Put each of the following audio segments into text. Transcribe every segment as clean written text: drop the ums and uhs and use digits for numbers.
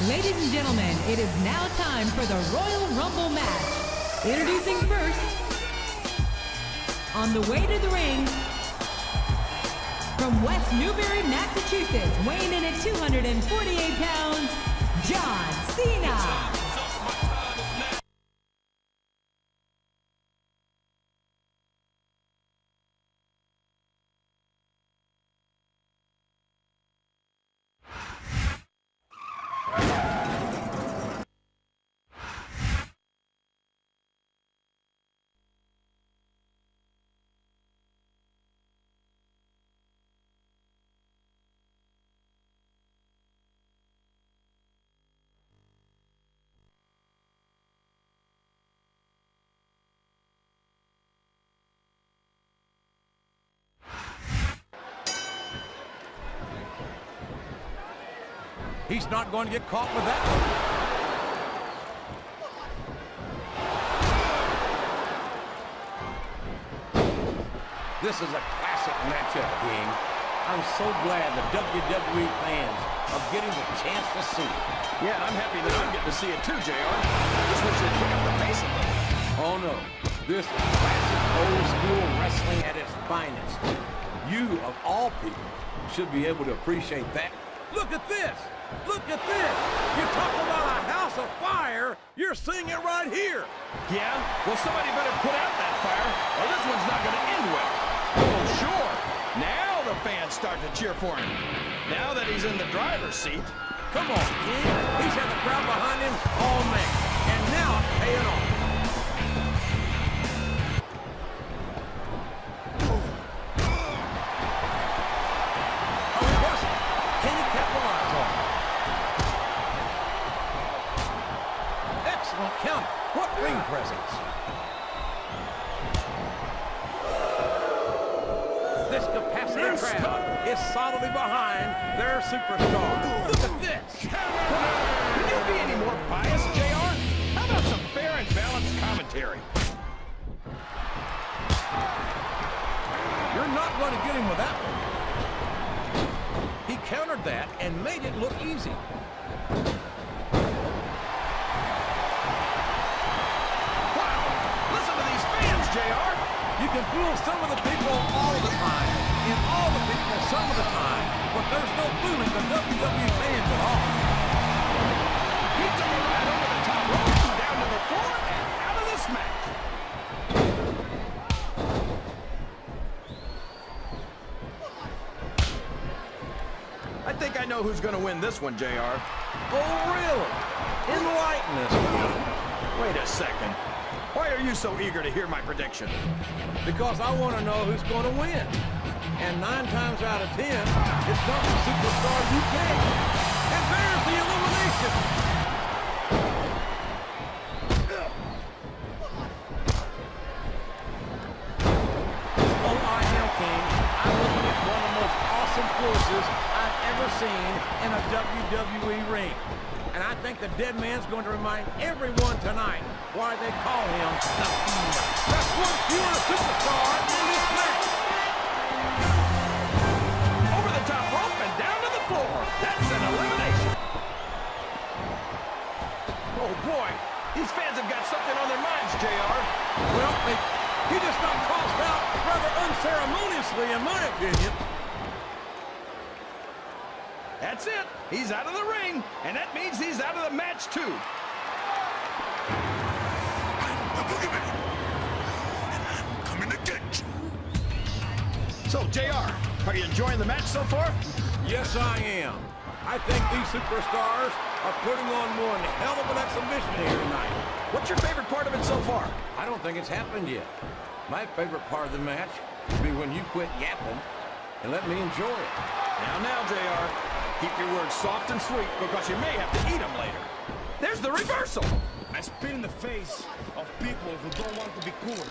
Ladies and gentlemen, it is now time for the Royal Rumble match. Introducing first, on the way to the ring, from West Newbury, Massachusetts, weighing in at 248 pounds, John Cena. He's not going to get caught with that one. This is a classic matchup, King. I'm so glad the WWE fans are getting the chance to see it. Yeah, I'm happy that I'm getting to see it too, JR. I just wish they'd pick up the pace a little. Oh, no. This is classic old-school wrestling at its finest. You, of all people, should be able to appreciate that. Look at this! Look at this! You talk about a house of fire, you're seeing it right here! Yeah? Well, somebody better put out that fire, or this one's not going to end well. Oh, sure. Now the fans start to cheer for him. Now that he's in the driver's seat. Come on, King. He's had the crowd behind him all match, and now it's paying off. Count. What ring presence? This capacity crowd is solidly behind their superstar. Look at this. Can you be any more biased, JR? How about some fair and balanced commentary? You're not going to get him with that one. He countered that and made it look easy. JR? You can fool some of the people all the time, and all the people some of the time, but there's no fooling the WWE fans at all. He took a ride over the top rope, down to the floor, and out of this match. I think I know who's going to win this one, JR. Oh, really? Enlighten us, King. Wait a second. Why are you so eager to hear my prediction? Because I want to know who's going to win. And 9 times out of 10, it's not the Superstar UK. And there's the elimination. Oh, I am, King. I'm looking at one of the most awesome forces I've ever seen in a WWE ring. And I think the dead man's going to remind everyone tonight why they call him the Fiend. That's one fewer superstar in this match. Over the top rope and down to the floor. That's an elimination. Oh, boy. These fans have got something on their minds, JR. Well, he just got tossed out rather unceremoniously, in my opinion. That's it. He's out of the ring, and that means he's out of the match, too. I'm the boogeyman, and I'm coming to get you. So, JR, are you enjoying the match so far? Yes, I am. I think these superstars are putting on one hell of an exhibition here tonight. What's your favorite part of it so far? I don't think it's happened yet. My favorite part of the match would be when you quit yapping and let me enjoy it. Now, JR. Keep your words soft and sweet, because you may have to eat them later. There's the reversal. I spit in the face of people who don't want to be cool.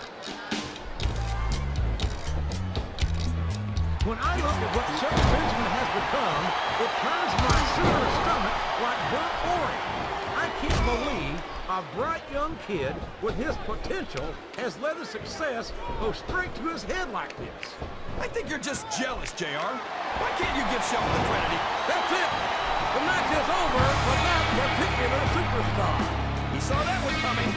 When I look at what television has become, it turns my silver stomach like burnt orange. I can't believe a bright young kid with his potential has let his success go straight to his head like this. I think you're just jealous, JR. Why can't you give Shelton the credit? That's it. The match is over, but not particular superstar. He saw that one coming.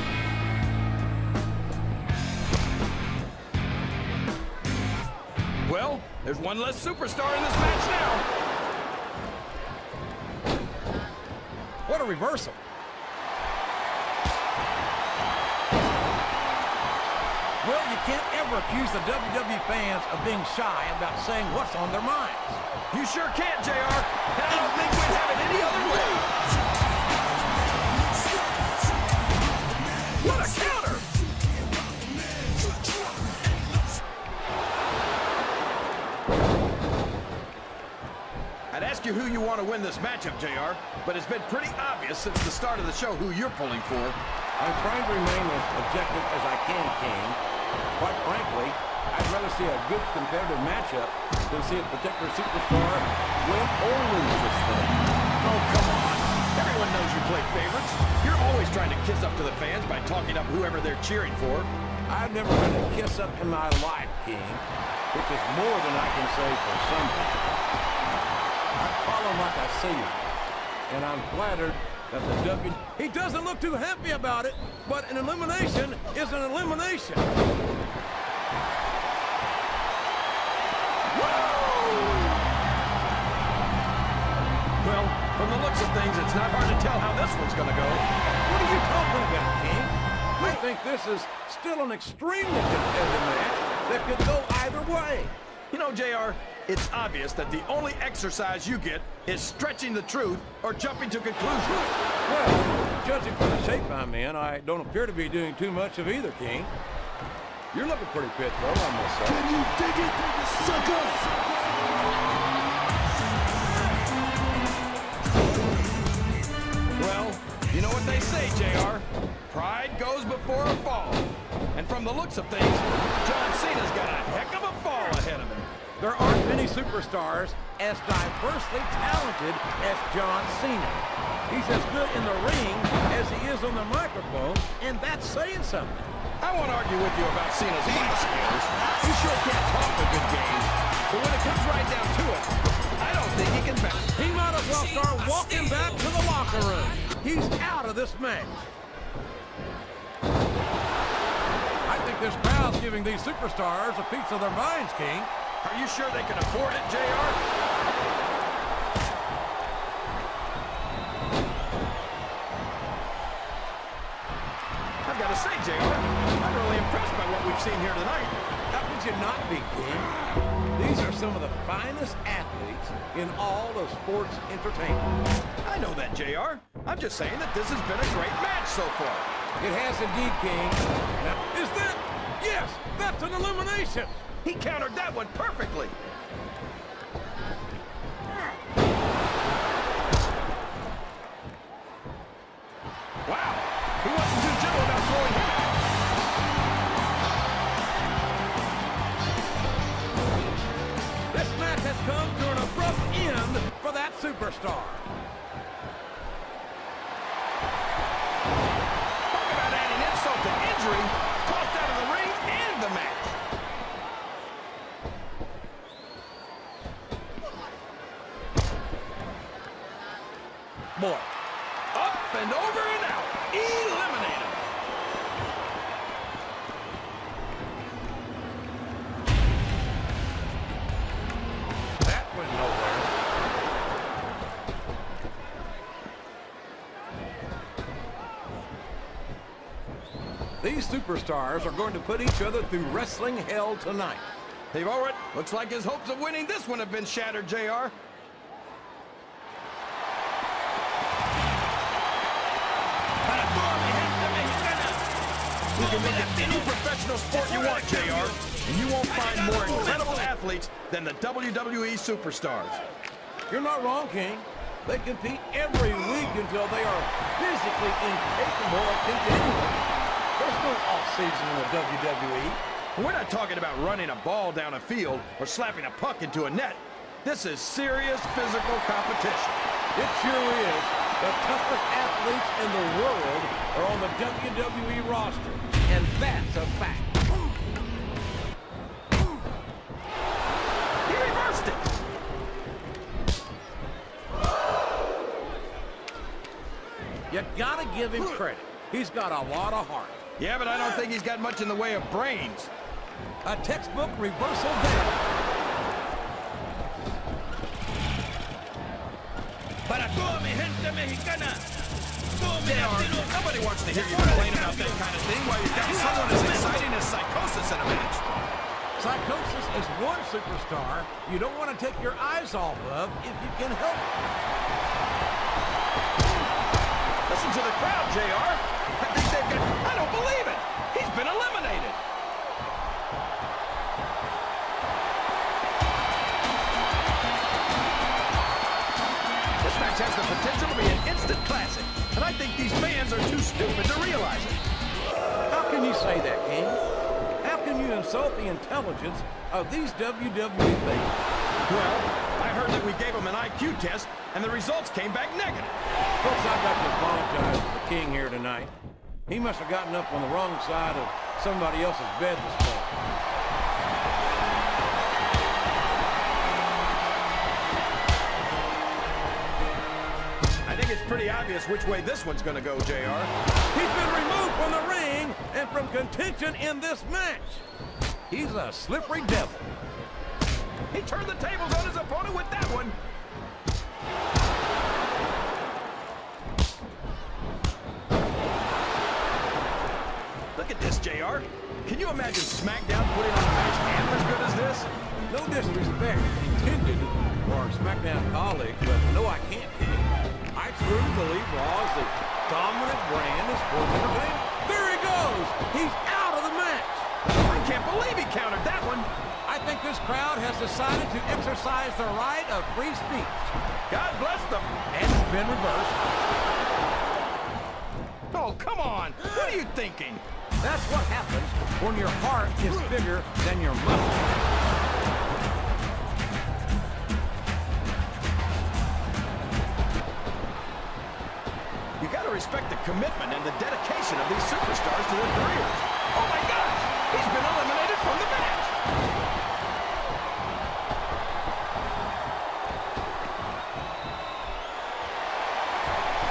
Well, there's one less superstar in this match now. What a reversal. Well, you can't ever accuse the WWE fans of being shy about saying what's on their minds. You sure can't, JR. And I don't think we'd have it any other way. What a counter! I'd ask you who you want to win this matchup, JR, but it's been pretty obvious since the start of the show who you're pulling for. I'm trying to remain as objective as I can, King. Quite frankly, I'd rather see a good competitive matchup than see a particular superstar win or lose this thing. Oh, come on. Everyone knows you play favorites. You're always trying to kiss up to the fans by talking up whoever they're cheering for. I've never been a kiss up in my life, King, which is more than I can say for some people. I call them like I see them, and I'm flattered that the W... He doesn't look too happy about it, but an elimination is an elimination. Well, from the looks of things, it's not hard to tell how this one's going to go. What are you talking about, King? I think this is still an extremely competitive match that could go either way. You know, JR, it's obvious that the only exercise you get is stretching the truth or jumping to conclusions. Well, judging from the shape I'm in, I don't appear to be doing too much of either, King. You're looking pretty fit, though, I must say. Can you dig it, sucker? Well, you know what they say, JR. Pride goes before a fall. And from the looks of things, John Cena's got a heck of a fall ahead of him. There aren't many superstars as diversely talented as John Cena. He's as good in the ring as he is on the microphone, and that's saying something. I won't argue with you about Cena's mic skills. You sure can't talk a good game. But when it comes right down to it, I don't think he can back. He might as well start walking back to the locker room. He's out of this match. I think this crowd's giving these superstars a piece of their minds, King. Are you sure they can afford it, JR? I've got to say, JR, I'm really impressed by what we've seen here tonight. How could you not be, King? These are some of the finest athletes in all of sports entertainment. I know that, JR. I'm just saying that this has been a great match so far. It has indeed, King. Now, is that? Yes, that's an elimination. He countered that one perfectly. Wow, he wasn't too gentle about throwing him out. This match has come to an abrupt end for that superstar. Talk about adding insult to injury, tossed out of the ring and the match. Boy, Up and over and out. Eliminated. that went nowhere. These superstars are going to put each other through wrestling hell tonight. They've already... Looks like his hopes of winning this one have been shattered, JR. You can make it any professional sport you want, JR, and you won't find more incredible athletes than the WWE superstars. You're not wrong, King. They compete every week until they are physically incapable of continuing. There's no off-season in the WWE. We're not talking about running a ball down a field or slapping a puck into a net. This is serious physical competition. It surely is. The toughest athletes in the world are on the WWE roster, and that's a fact. He reversed it. You gotta give him credit. He's got a lot of heart. Yeah, but I don't think he's got much in the way of brains. A textbook reversal there. Para toda mi gente mexicana. Todo mi latino. Nobody wants to hear you complain about that kind of thing while you've got someone as exciting as Psychosis in a match. Psychosis is one superstar you don't want to take your eyes off of if you can help it. Listen to the crowd, JR. I think they've got... I don't believe it. He's been eliminated. This match has the potential to be an instant classic, and I think these fans are too stupid to realize it. How can you say that, King? How can you insult the intelligence of these WWE fans? Well, I heard that we gave him an IQ test, and the results came back negative. Folks, I've got to apologize to the King here tonight. He must have gotten up on the wrong side of somebody else's bed this morning. I think it's pretty obvious which way this one's going to go, JR. He's been removed from the ring and from contention in this match. He's a slippery devil. He turned the tables on his opponent with that one. Look at this, JR. Can you imagine Smackdown putting on a match half as good as this? No disrespect intended for our Smackdown colleagues, but no, I can't, King. I truly believe Raw is the dominant brand of sports entertainment. There he goes! He's out of the match! I can't believe he countered that one. I think this crowd has decided to exercise the right of free speech. God bless them. And it's been reversed. Oh, come on. What are you thinking? That's what happens when your heart is bigger than your muscle. You got to respect the commitment and the dedication of these superstars to their careers. Oh my gosh! He's been eliminated from the match!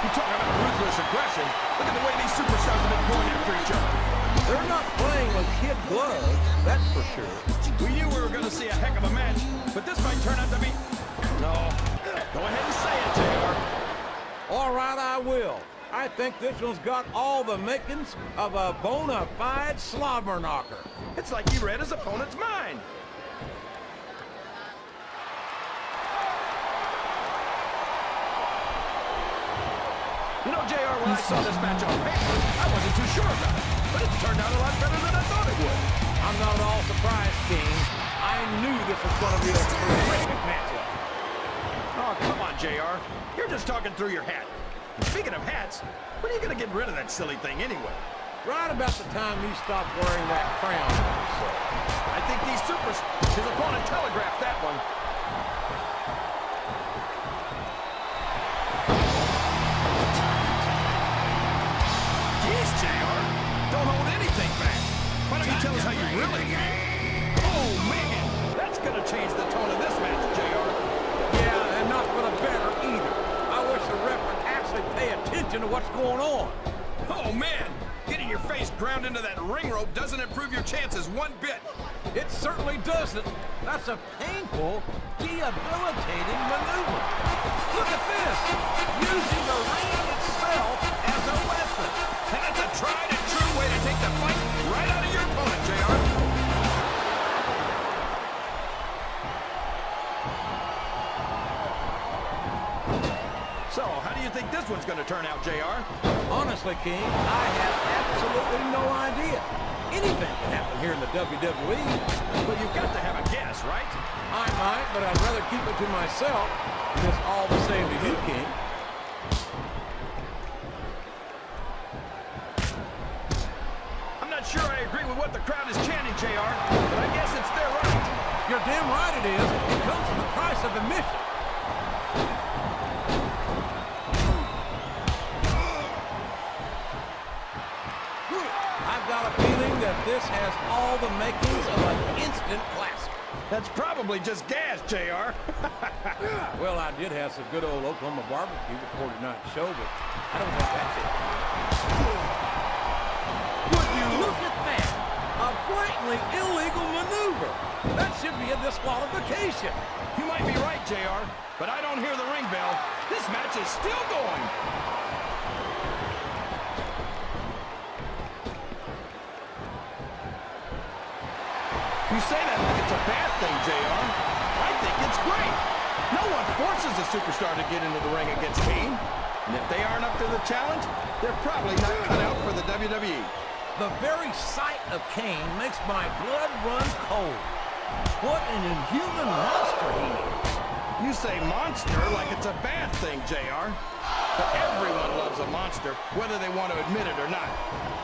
You talk about ruthless aggression. Look at the way these superstars have been going after each other. They're not playing with kid gloves, that's for sure. We knew we were going to see a heck of a match, but this might turn out to be... No. Go ahead and say it, JR. All right, I will. I think this one's got all the makings of a bona fide slobber knocker. It's like he read his opponent's mind. You know, JR, when I saw this match on paper, I wasn't too sure about it. But it's turned out a lot better than I thought it would. I'm not at all surprised, King. I knew this was going to be a terrific matchup. Oh, come on, JR. You're just talking through your hat. And speaking of hats, when are you going to get rid of that silly thing anyway? Right about the time you stop wearing that crown on yourself. I think these supers... His opponent telegraphed that one. Jeez, JR. Don't hold anything back. Why don't you tell us how you really feel? Oh, man. That's going to change the tone of this match, JR. Yeah, and not for the better either. I wish the ref would actually pay attention to what's going on. Oh, man. Getting your face ground into that ring rope doesn't improve your chances one bit. It certainly doesn't. That's a painful, debilitating maneuver. Look at this. Using the ring itself as a weapon. And that's a tried and true way to take the fight right out of your opponent, JR. So, how do you think this one's going to turn out, JR? Honestly, King, I have absolutely no idea. Anything can happen here in the WWE. But you've got to have a guess, right? I might, but I'd rather keep it to myself. It's all the same to you, King. I'm not sure I agree with what the crowd is chanting, JR, but I guess it's their right. You're damn right it is. It comes at the price of admission. I've got a feeling that this has all the makings of an instant classic. That's probably just gas, JR. Well, I did have some good old Oklahoma barbecue before tonight's show, but I don't think that's it. Would you look at that? A blatantly illegal maneuver. That should be a disqualification. You might be right, JR, but I don't hear the ring bell. This match is still going. You say that like it's a bad thing, JR. I think it's great. No one forces a superstar to get into the ring against Kane. And if they aren't up to the challenge, they're probably not cut out for the WWE. The very sight of Kane makes my blood run cold. What an inhuman monster he is. You say monster like it's a bad thing, JR. But everyone loves a monster, whether they want to admit it or not.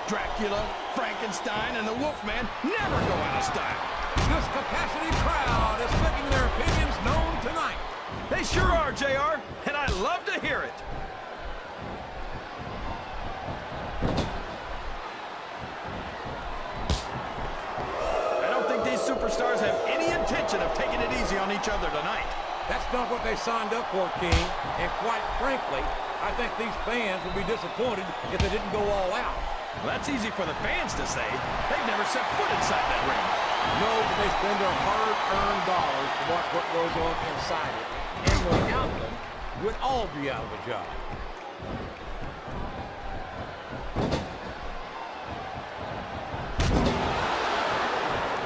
Dracula, Frankenstein, and the Wolfman never go out of style. This capacity crowd is making their opinions known tonight. They sure are, JR, and I love to hear it. I don't think these superstars have any intention of taking it easy on each other tonight. That's not what they signed up for, King. And quite frankly, I think these fans would be disappointed if they didn't go all out. Well, that's easy for the fans to say. They've never set foot inside that ring. No, but they spend their hard-earned dollars to watch what goes on inside it. And without them, we'd all be out of a job.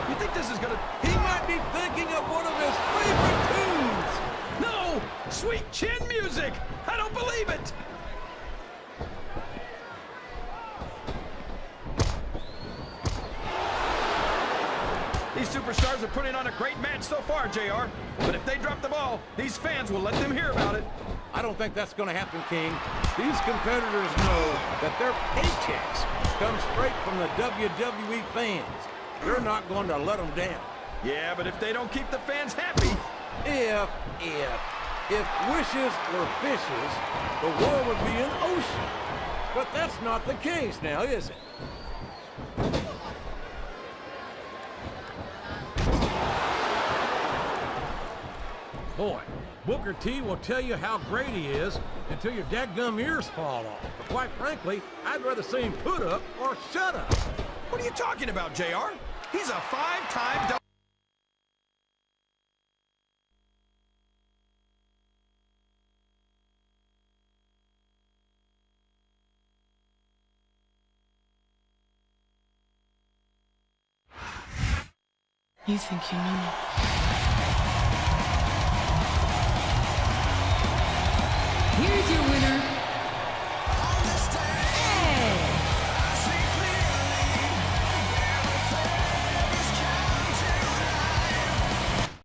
You think this is gonna... He might be thinking of one of his favorite tunes. No! Sweet chin music! I don't believe it! These superstars are putting on a great match so far, JR. But if they drop the ball, these fans will let them hear about it. I don't think that's going to happen, King. These competitors know that their paychecks come straight from the WWE fans. They're not going to let them down. Yeah, but if they don't keep the fans happy... If wishes were fishes, the world would be an ocean. But that's not the case now, is it? Boy, Booker T will tell you how great he is until your dadgum ears fall off. But quite frankly, I'd rather see him put up or shut up. What are you talking about, JR? He's a five-time... You think you know me? Here's your